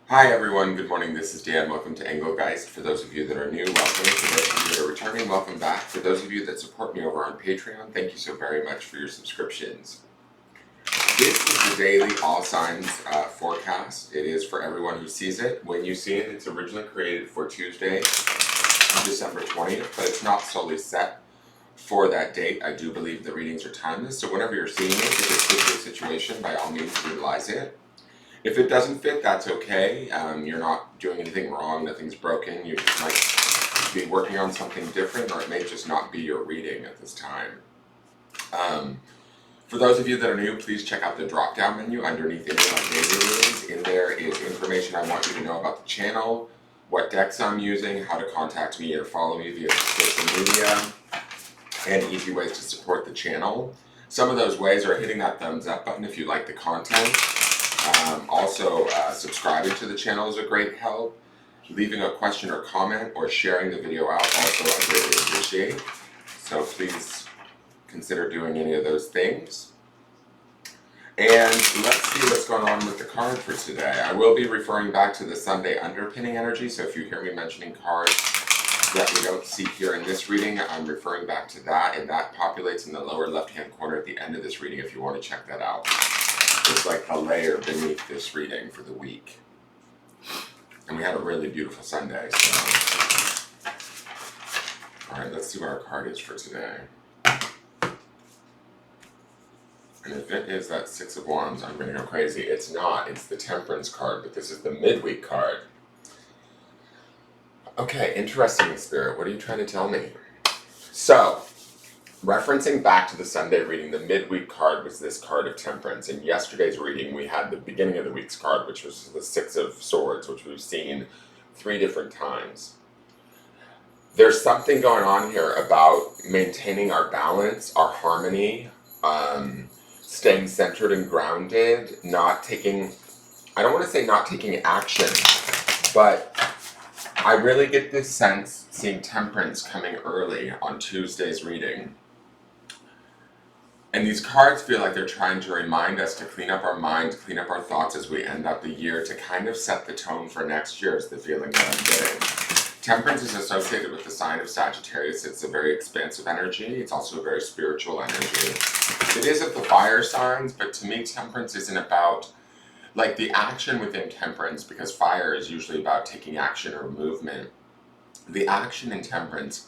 Hi everyone, good morning. This is Dan. Welcome to Engelgeist. For those of you that are new, welcome. For those of you that are returning, welcome back. For those of you that support me over on Patreon, thank you so very much for your subscriptions. This is the daily all signs forecast. It is for everyone who sees it. When you see it, it's originally created for Tuesday, December 20th, but it's not solely set for that date. I do believe the readings are timeless, so whenever you're seeing it, if it fits your situation, by all means utilize it. If it doesn't fit, that's okay. You're not doing anything wrong, nothing's broken. You just might be working on something different, or it may just not be your reading at this time. For those of you that are new, please check out the drop-down menu underneath any of my daily readings. In there is information I want you to know about the channel, what decks I'm using, how to contact me or follow me via social media, and easy ways to support the channel. Some of those ways are hitting that thumbs up button if you like the content. Also, subscribing to the channel is a great help. Leaving a question or comment or sharing the video out also I greatly appreciate. So please consider doing any of those things. And let's see what's going on with the card for today. I will be referring back to the Sunday underpinning energy, so if you hear me mentioning cards that we don't see here in this reading, I'm referring back to that, and that populates in the lower left-hand corner at the end of this reading if you want to check that out. It's like a layer beneath this reading for the week. And we had a really beautiful Sunday, so. Alright, let's see what our card is for today. And if it is that Six of Wands, I'm going to go crazy. It's not. It's the Temperance card, but this is the midweek card. Okay, interesting, Spirit. What are you trying to tell me? So, referencing back to the Sunday reading, the midweek card was this card of Temperance. In yesterday's reading, we had the beginning of the week's card, which was the Six of Swords, which we've seen 3 different times. There's something going on here about maintaining our balance, our harmony, staying centered and grounded, not taking, I don't want to say not taking action, but I really get this sense seeing Temperance coming early on Tuesday's reading. And these cards feel like they're trying to remind us to clean up our mind, clean up our thoughts as we end up the year, to kind of set the tone for next year is the feeling that I'm getting. Temperance is associated with the sign of Sagittarius. It's a very expansive energy. It's also a very spiritual energy. It is of the fire signs, but to me, Temperance isn't about like the action within Temperance, because fire is usually about taking action or movement. The action in Temperance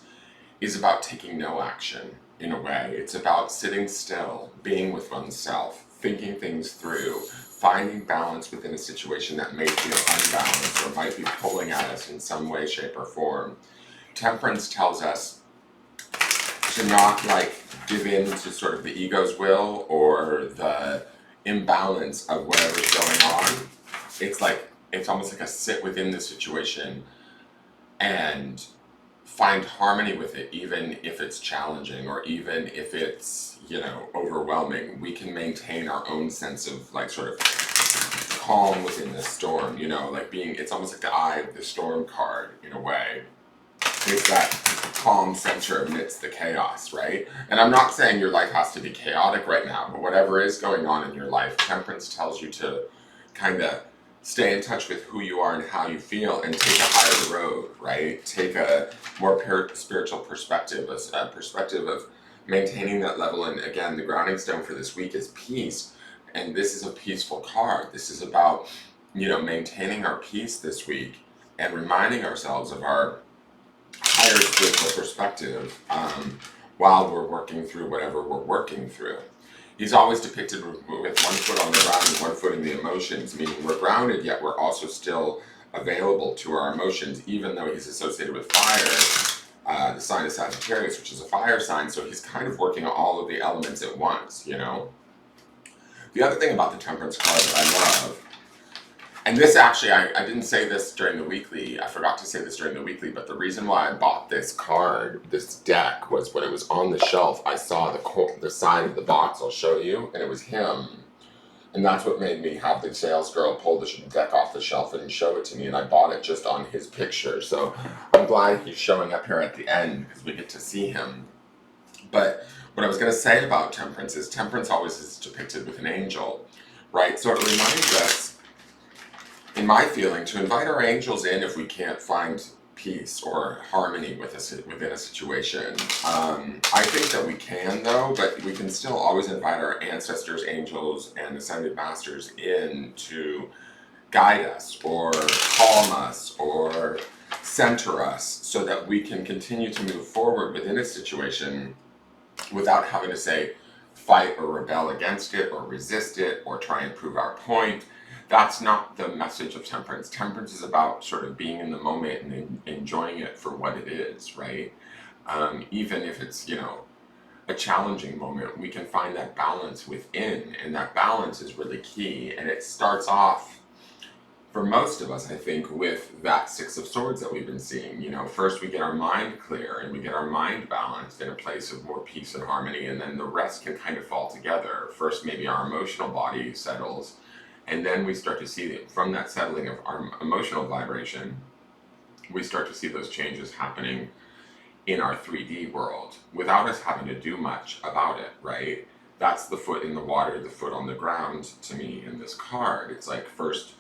is about taking no action. In a way, it's about sitting still, being with oneself, thinking things through, finding balance within a situation that may feel unbalanced or might be pulling at us in some way, shape, or form. Temperance tells us to not give in to sort of the ego's will or the imbalance of whatever's going on. It's almost like a sit within the situation and find harmony with it, even if it's challenging or even if it's, overwhelming. We can maintain our own sense of sort of calm within the storm, it's almost like the eye of the storm card in a way. It's that calm center amidst the chaos, right? And I'm not saying your life has to be chaotic right now, but whatever is going on in your life, Temperance tells you to kind of stay in touch with who you are and how you feel and take a higher road, right? Take a more spiritual perspective, a perspective of maintaining that level. And again, the grounding stone for this week is peace. And this is a peaceful card. This is about, maintaining our peace this week and reminding ourselves of our higher spiritual perspective while we're working through whatever we're working through. He's always depicted with one foot on the ground and one foot in the emotions, meaning we're grounded, yet we're also still available to our emotions, even though he's associated with fire, the sign of Sagittarius, which is a fire sign, so he's kind of working on all of the elements at once, The other thing about the Temperance card that I love, and this actually, I didn't say this during the weekly, I forgot to say this during the weekly, but the reason why I bought this card, this deck, was when it was on the shelf, I saw the side of the box, I'll show you, and it was him. And that's what made me have the sales girl pull the deck off the shelf and show it to me, and I bought it just on his picture. So I'm glad he's showing up here at the end, because we get to see him. But what I was going to say about Temperance is Temperance always is depicted with an angel, right? So it reminds us in my feeling, to invite our angels in if we can't find peace or harmony within a situation. I think that we can, though, but we can still always invite our ancestors, angels, and ascended masters in to guide us or calm us or center us so that we can continue to move forward within a situation without having to say fight or rebel against it or resist it or try and prove our point. That's not the message of temperance. Temperance is about sort of being in the moment and enjoying it for what it is, right? Even if it's, a challenging moment, we can find that balance within, and that balance is really key. And it starts off for most of us, I think, with that Six of Swords that we've been seeing. First we get our mind clear and we get our mind balanced in a place of more peace and harmony, and then the rest can kind of fall together. First, maybe our emotional body settles, and then we start to see from that settling of our emotional vibration, we start to see those changes happening in our 3D world without us having to do much about it, right? That's the foot in the water, the foot on the ground to me in this card. It's like first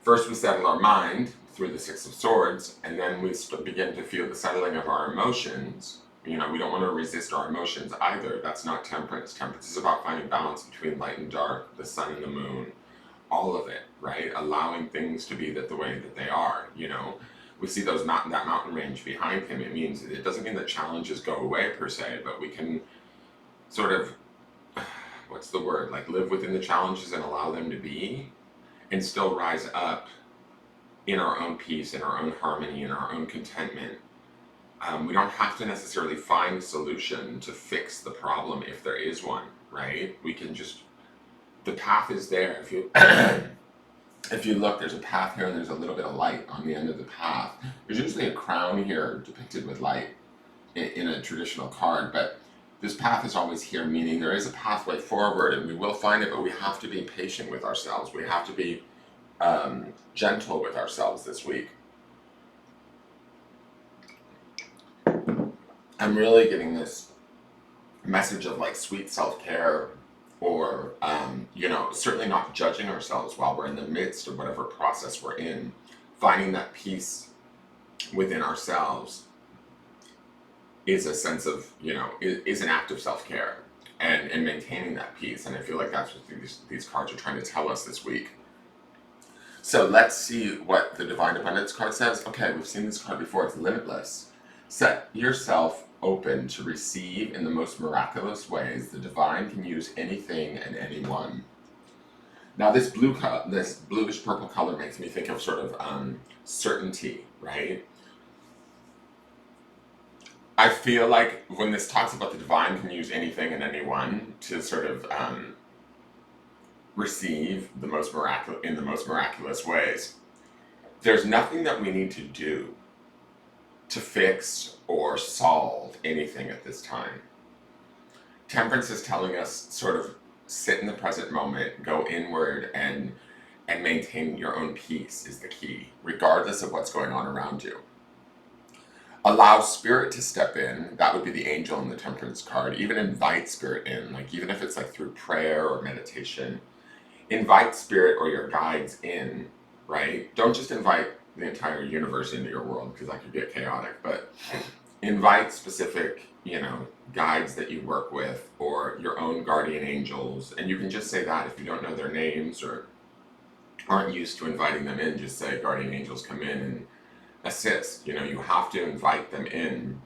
we settle our mind through the Six of Swords, and then we begin to feel the settling of our emotions. We don't want to resist our emotions either. That's not temperance. Temperance is about finding balance between light and dark, the sun and the moon, all of it, right? Allowing things to be the way that they are. We see that mountain range behind him. It doesn't mean that challenges go away per se, but we can sort of, what's the word? Like live within the challenges and allow them to be, and still rise up in our own peace, in our own harmony, in our own contentment. We don't have to necessarily find a solution to fix the problem if there is one, right? We can the path is there. If you look, there's a path here and there's a little bit of light on the end of the path. There's usually a crown here depicted with light in a traditional card, but this path is always here, meaning there is a pathway forward and we will find it, but we have to be patient with ourselves. We have to be gentle with ourselves this week. I'm really getting this message of like sweet self-care, or certainly not judging ourselves while we're in the midst of whatever process we're in. Finding that peace within ourselves is a sense of, is an act of self-care and maintaining that peace. And I feel like that's what these cards are trying to tell us this week. So let's see what the Divine Abundance card says. Okay, we've seen this card before. It's limitless. Set yourself open to receive in the most miraculous ways. The divine can use anything and anyone. Now this bluish purple color makes me think of sort of certainty, right? I feel like when this talks about the divine can use anything and anyone to sort of receive in the most miraculous ways, there's nothing that we need to do to fix or solve anything at this time. Temperance is telling us sort of sit in the present moment, go inward, and maintain your own peace is the key, regardless of what's going on around you. Allow spirit to step in. That would be the angel in the temperance card. Even invite spirit in, like even if it's like through prayer or meditation. Invite spirit or your guides in, right? Don't just invite the entire universe into your world, because that could get chaotic, but invite specific, guides that you work with or your own guardian angels. And you can just say that if you don't know their names or aren't used to inviting them in, just say guardian angels come in and assist. You have to invite them in.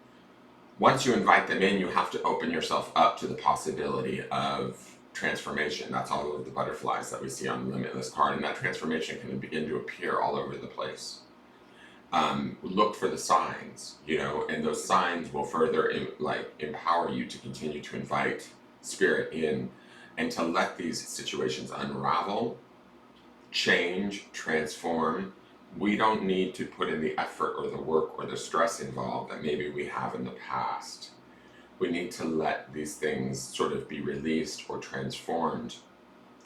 Once you invite them in, you have to open yourself up to the possibility of transformation. That's all of the butterflies that we see on the Limitless card, and that transformation can begin to appear all over the place. Look for the signs, and those signs will further empower you to continue to invite spirit in and to let these situations unravel, change, transform. We don't need to put in the effort or the work or the stress involved that maybe we have in the past. We need to let these things sort of be released or transformed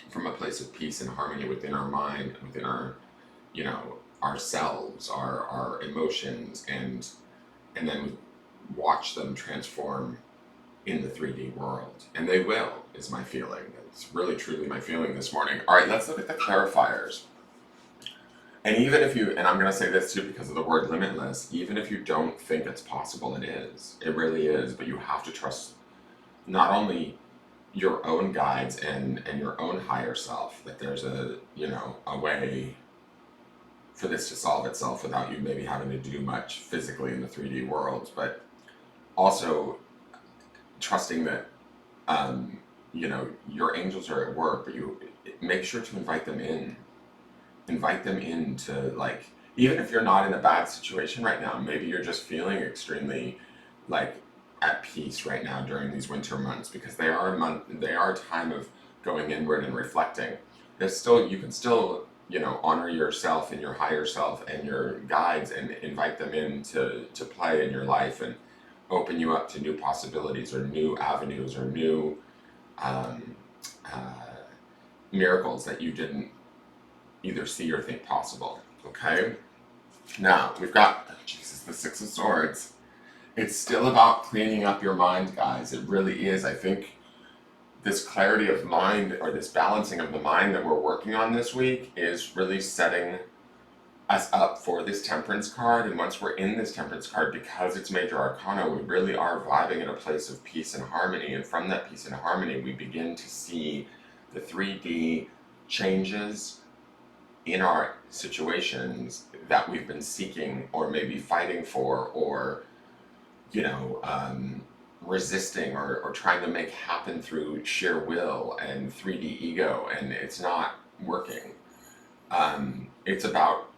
from a place of peace and harmony within our mind, within our, ourselves, our emotions, and then watch them transform in the 3D world. And they will, is my feeling. It's really truly my feeling this morning. All right, let's look at the clarifiers. And even if you, and I'm going to say this too because of the word limitless, even if you don't think it's possible, it is. It really is. But you have to trust not only your own guides and your own higher self, that there's a way for this to solve itself without you maybe having to do much physically in the 3D world, but also trusting that your angels are at work, but you make sure to invite them in. Invite them in to, like, even if you're not in a bad situation right now, maybe you're just feeling extremely like at peace right now during these winter months, because they are a time of going inward and reflecting. You can still honor yourself and your higher self and your guides and invite them in to play in your life and open you up to new possibilities or new avenues or new um, uh, miracles that you didn't either see or think possible. Okay? Now, we've got, Jesus, the Six of Swords. It's still about cleaning up your mind, guys. It really is. I think this clarity of mind, or this balancing of the mind that we're working on this week, is really setting us up for this Temperance card. And once we're in this Temperance card, because it's major arcana, we really are vibing in a place of peace and harmony. And from that peace and harmony, we begin to see the 3D changes in our situations that we've been seeking or maybe fighting for, or resisting or trying to make happen through sheer will and 3D ego, and it's not working. It's about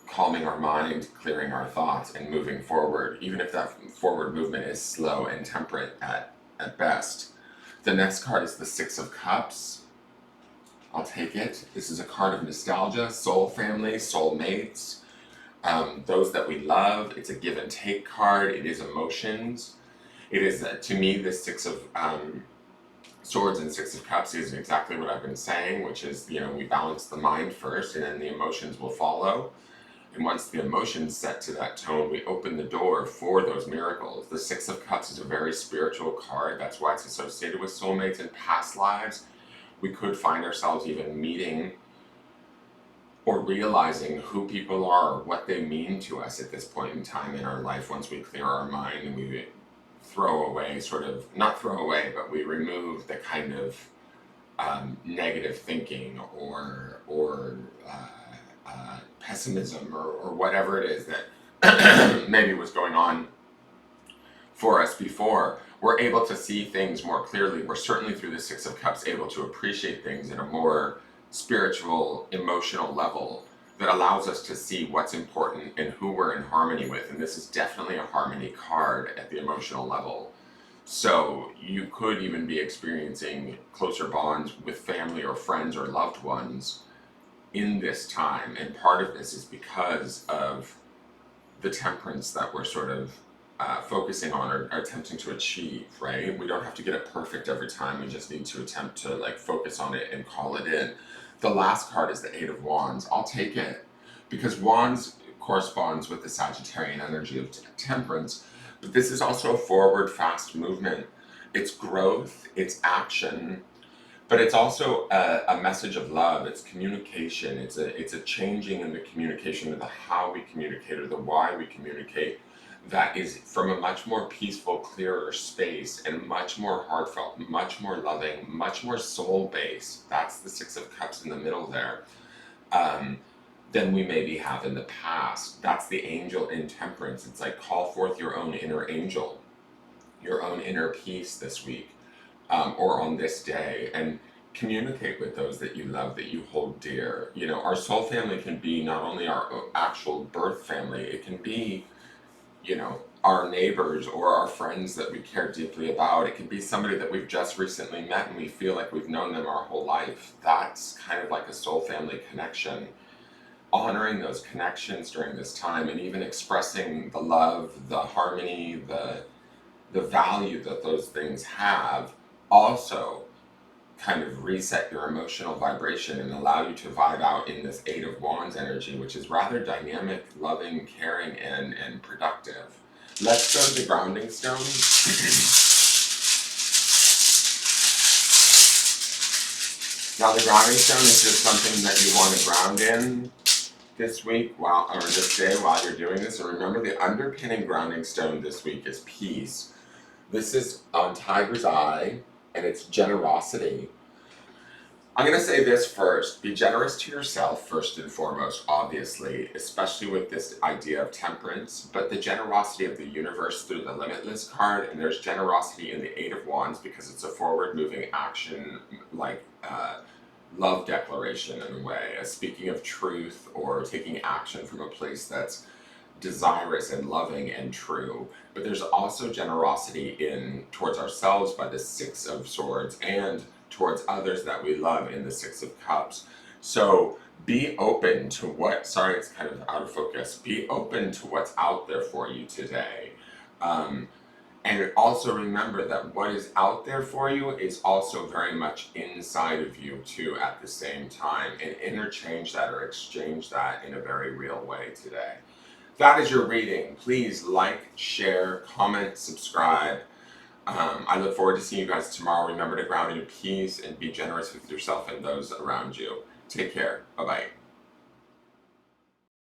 calming our mind, clearing our thoughts, and moving forward, even if that forward movement is slow and temperate at best. The next card is the Six of Cups. I'll take it. This is a card of nostalgia, soul family, soul mates, those that we love. It's a give and take card. It is emotions. It is, to me, the Six of Swords and Six of Cups is exactly what I've been saying, which is, we balance the mind first and then the emotions will follow. And once the emotions set to that tone, we open the door for those miracles. The Six of Cups is a very spiritual card. That's why it's associated with soulmates and past lives. We could find ourselves even meeting or realizing who people are, what they mean to us at this point in time in our life, once we clear our mind and we throw away, not throw away, but we remove the kind of negative thinking or pessimism or whatever it is that maybe was going on for us before. We're able to see things more clearly. We're certainly, through the Six of Cups, able to appreciate things in a more spiritual, emotional level that allows us to see what's important and who we're in harmony with. And this is definitely a harmony card at the emotional level. So you could even be experiencing closer bonds with family or friends or loved ones in this time. And part of this is because of the temperance that we're sort of focusing on or attempting to achieve, right? We don't have to get it perfect every time. We just need to attempt to focus on it and call it in. The last card is the Eight of Wands. I'll take it because Wands corresponds with the Sagittarian energy of temperance, but this is also a forward, fast movement. It's growth, it's action, but it's also a message of love. It's communication. It's a changing in the communication of the how we communicate or the why we communicate. That is from a much more peaceful, clearer space and much more heartfelt, much more loving, much more soul-based. That's the Six of Cups in the middle there. Than we maybe have in the past. That's the angel in temperance. It's like, call forth your own inner angel, your own inner peace this week, or on this day, and communicate with those that you love, that you hold dear. Our soul family can be not only our actual birth family, it can be our neighbors or our friends that we care deeply about. It could be somebody that we've just recently met and we feel like we've known them our whole life. That's kind of like a soul family connection. Honoring those connections during this time and even expressing the love, the harmony, the value that those things have also kind of reset your emotional vibration and allow you to vibe out in this Eight of Wands energy, which is rather dynamic, loving, caring, and productive. Let's go to the grounding stone. Now, the grounding stone is just something that you want to ground in. this week or this day while you're doing this. And remember, the underpinning grounding stone this week is peace. This is on Tiger's Eye, and it's generosity. I'm going to say this first. Be generous to yourself first and foremost, obviously, especially with this idea of temperance, but the generosity of the universe through the Limitless card, and there's generosity in the Eight of Wands because it's a forward-moving action, like love declaration in a way, speaking of truth or taking action from a place that's desirous and loving and true. But there's also generosity towards ourselves by the Six of Swords and towards others that we love in the Six of Cups. So be open to sorry, it's kind of out of focus. Be open to what's out there for you today. And also remember that what is out there for you is also very much inside of you too at the same time, and interchange that or exchange that in a very real way today. That is your reading. Please like, share, comment, subscribe. I look forward to seeing you guys tomorrow. Remember to ground in peace and be generous with yourself and those around you. Take care. Bye-bye.